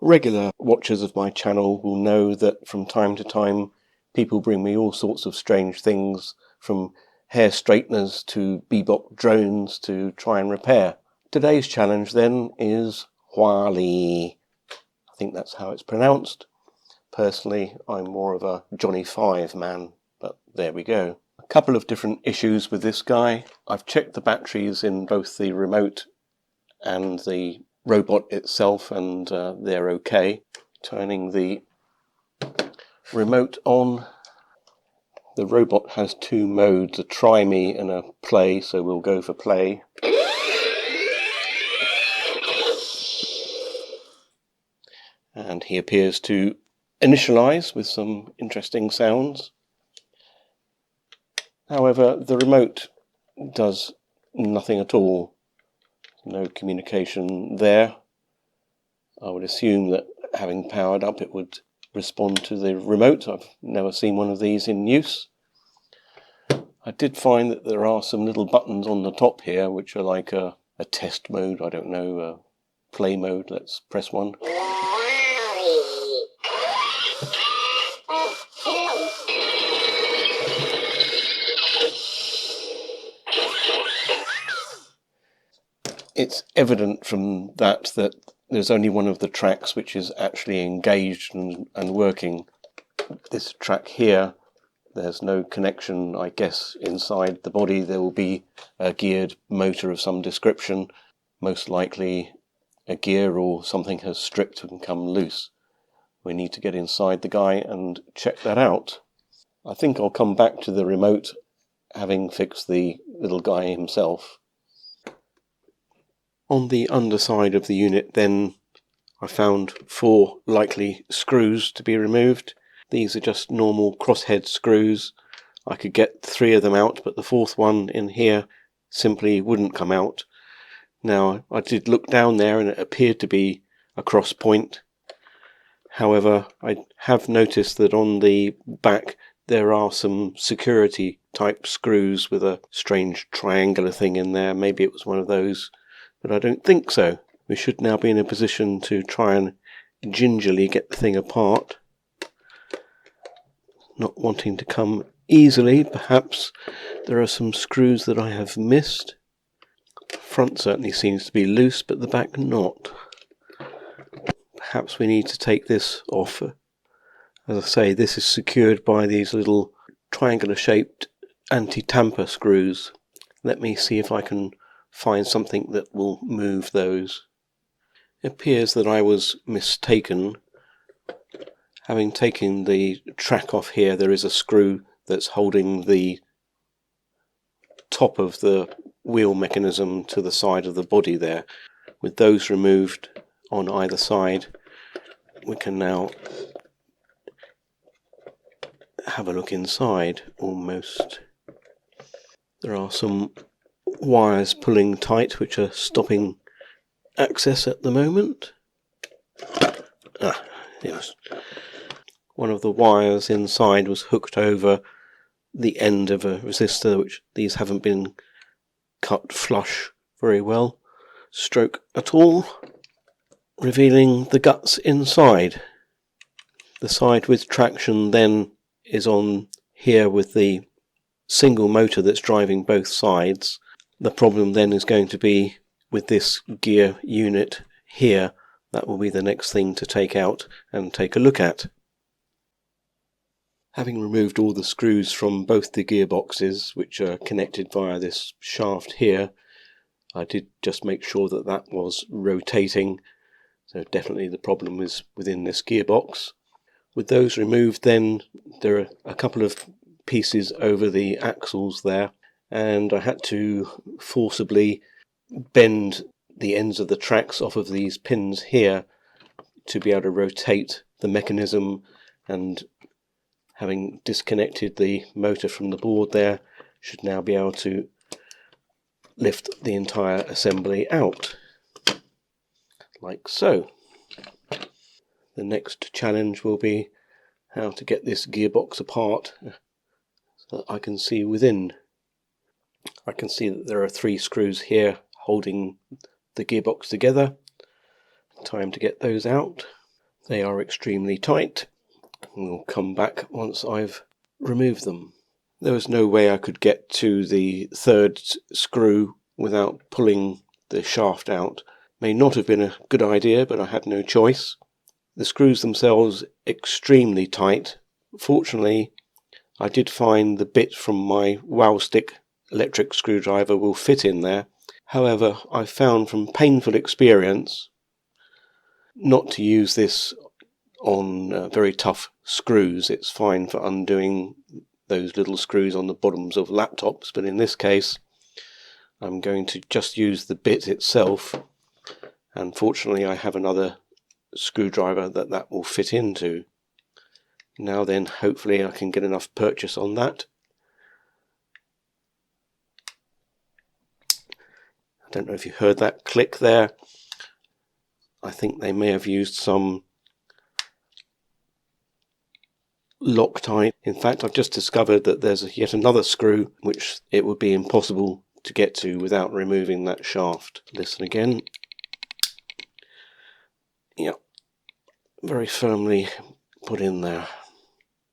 Regular watchers of my channel will know that from time to time people bring me all sorts of strange things, from hair straighteners to bebop drones, to try and repair. Today's challenge then is Huali. I think that's how it's pronounced. Personally, I'm more of a Johnny Five man, but there we go. A couple of different issues with this guy. I've checked the batteries in both the remote and the robot itself, and they're okay. Turning the remote on. The robot has two modes, a try me and a play, so we'll go for play. And he appears to initialize with some interesting sounds. However, the remote does nothing at all. No communication there. I would assume that having powered up it would respond to the remote. I've never seen one of these in use. I did find that there are some little buttons on the top here which are like a test mode, I don't know, a play mode. Let's press one. It's evident from that there's only one of the tracks which is actually engaged and working. This track here, there's no connection. I guess inside the body there will be a geared motor of some description. Most likely a gear or something has stripped and come loose. We need to get inside the guy and check that out. I think I'll come back to the remote having fixed the little guy himself. On the underside of the unit then, I found 4 likely screws to be removed. These are just normal crosshead screws. I could get 3 of them out, but the 4th one in here simply wouldn't come out. Now, I did look down there and it appeared to be a cross point. However, I have noticed that on the back there are some security type screws with a strange triangular thing in there. Maybe it was one of those, but I don't think so. We should now be in a position to try and gingerly get the thing apart. Not wanting to come easily, perhaps there are some screws that I have missed. The front certainly seems to be loose, but the back not. Perhaps we need to take this off. As I say, this is secured by these little triangular shaped anti-tamper screws. Let me see if I can find something that will move those. It appears that I was mistaken. Having taken the track off here, there is a screw that's holding the top of the wheel mechanism to the side of the body there. With those removed on either side, we can now have a look inside almost. There are some wires pulling tight which are stopping access at the moment. Yes. One of the wires inside was hooked over the end of a resistor, which these haven't been cut flush very well, stroke at all, revealing the guts inside. The side with traction then is on here with the single motor that's driving both sides. The problem then is going to be with this gear unit here. That will be the next thing to take out and take a look at. Having removed all the screws from both the gearboxes, which are connected via this shaft here, I did just make sure that that was rotating, so definitely the problem is within this gearbox. With those removed then, there are a couple of pieces over the axles there, and I had to forcibly bend the ends of the tracks off of these pins here to be able to rotate the mechanism, and having disconnected the motor from the board there, should now be able to lift the entire assembly out, like so. The next challenge will be how to get this gearbox apart so that I can see within. I can see that there are 3 screws here holding the gearbox together. Time to get those out. They are extremely tight. We'll come back once I've removed them. There was no way I could get to the third screw without pulling the shaft out. May not have been a good idea, but I had no choice. The screws themselves extremely tight. Fortunately, I did find the bit from my wow stick electric screwdriver will fit in there. However, I found from painful experience not to use this on very tough screws. It's fine for undoing those little screws on the bottoms of laptops, but in this case I'm going to just use the bit itself, and fortunately I have another screwdriver that will fit into. Now then, hopefully I can get enough purchase on that. I don't know if you heard that click there. I think they may have used some Loctite. In fact, I've just discovered that there's yet another screw which it would be impossible to get to without removing that shaft. Listen again. Yep, very firmly put in there.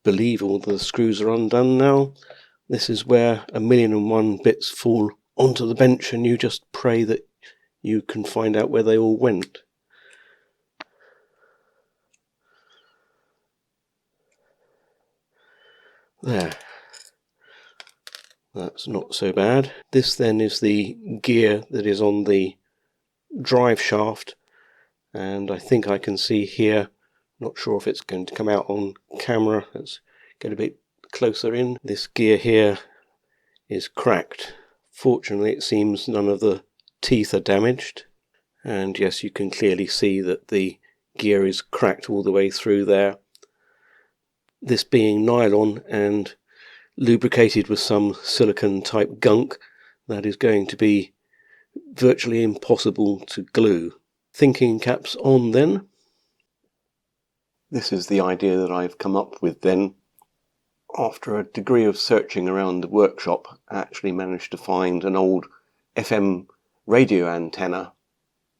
Believe all the screws are undone now. This is where 1,000,001 bits fall onto the bench, and you just pray that you can find out where they all went. There. That's not so bad. This then is the gear that is on the drive shaft, and I think I can see here, not sure if it's going to come out on camera, let's get a bit closer in. This gear here is cracked. Fortunately it seems none of the teeth are damaged, and yes, you can clearly see that the gear is cracked all the way through there. This being nylon and lubricated with some silicone type gunk, that is going to be virtually impossible to glue. Thinking caps on then. This is the idea that I've come up with then. After a degree of searching around the workshop, I actually managed to find an old FM radio antenna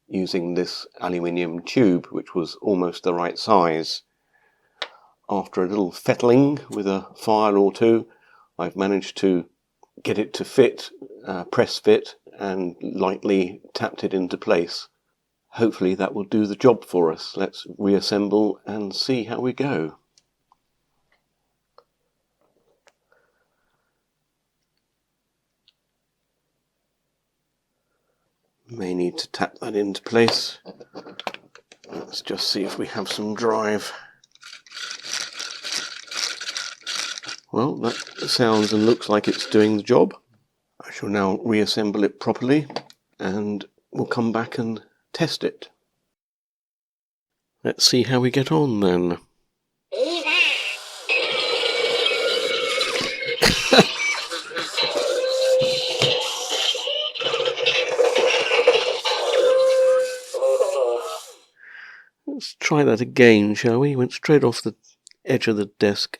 using this aluminium tube, which was almost the right size. After a little fettling with a file or two, I've managed to get it to fit, press fit, and lightly tapped it into place. Hopefully that will do the job for us. Let's reassemble and see how we go. May need to tap that into place. Let's just see if we have some drive. Well, that sounds and looks like it's doing the job. I shall now reassemble it properly and we'll come back and test it. Let's see how we get on then. Let's try that again, shall we? Went straight off the edge of the desk.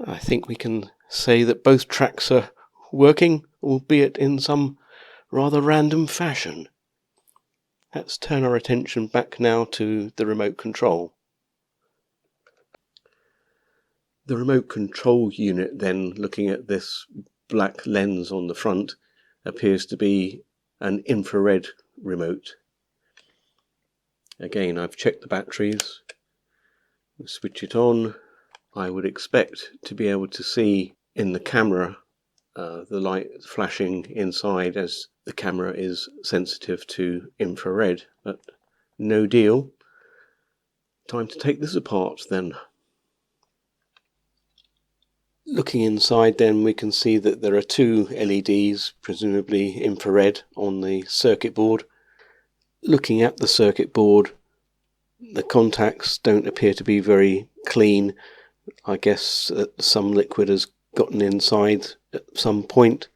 I think we can say that both tracks are working, albeit in some rather random fashion. Let's turn our attention back now to the remote control. The remote control unit then, looking at this black lens on the front, appears to be an infrared remote. Again, I've checked the batteries. We'll switch it on. I would expect to be able to see in the camera the light flashing inside, as the camera is sensitive to infrared, but no deal. Time to take this apart then. Looking inside then, we can see that there are two LEDs, presumably infrared, on the circuit board. Looking at the circuit board, the contacts don't appear to be very clean. I guess some liquid has gotten inside at some point.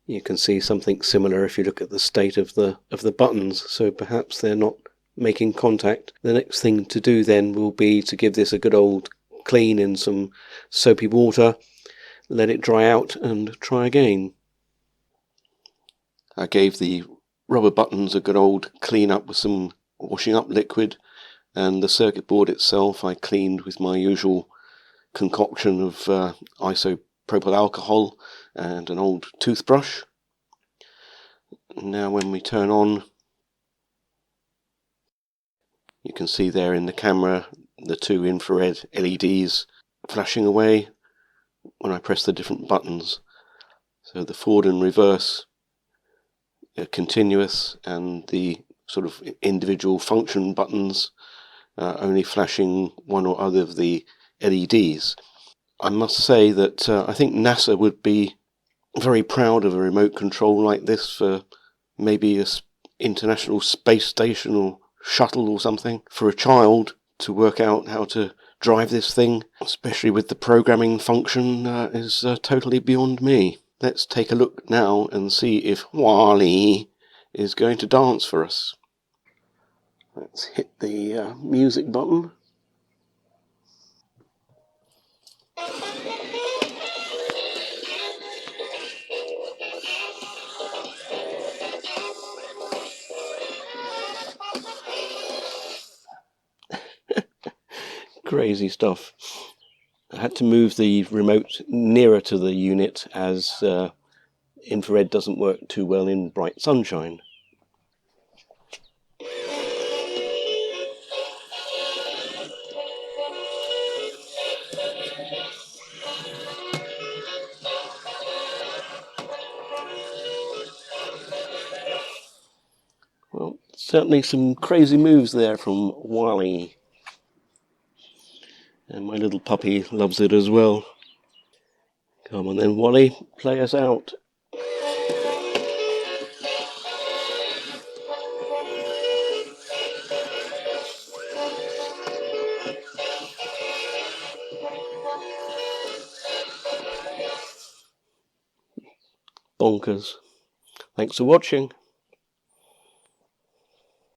You can see something similar if you look at the state of the buttons, so perhaps they're not making contact. The next thing to do then will be to give this a good old clean in some soapy water, let it dry out and try again. I gave the rubber buttons a good old clean up with some washing up liquid, and the circuit board itself I cleaned with my usual concoction of isopropyl alcohol and an old toothbrush. Now when we turn on, you can see there in the camera the two infrared LEDs flashing away when I press the different buttons. So the forward and reverse are continuous, and the sort of individual function buttons only flashing one or other of the LEDs. I must say that I think NASA would be very proud of a remote control like this for maybe an international space station or shuttle or something. For a child to work out how to drive this thing, especially with the programming function, is totally beyond me. Let's take a look now and see if Wally is going to dance for us. Let's hit the music button. Crazy stuff. I had to move the remote nearer to the unit as infrared doesn't work too well in bright sunshine. Well, certainly some crazy moves there from Wally. And my little puppy loves it as well. Come on then, Wally, play us out. Bonkers. Thanks for watching.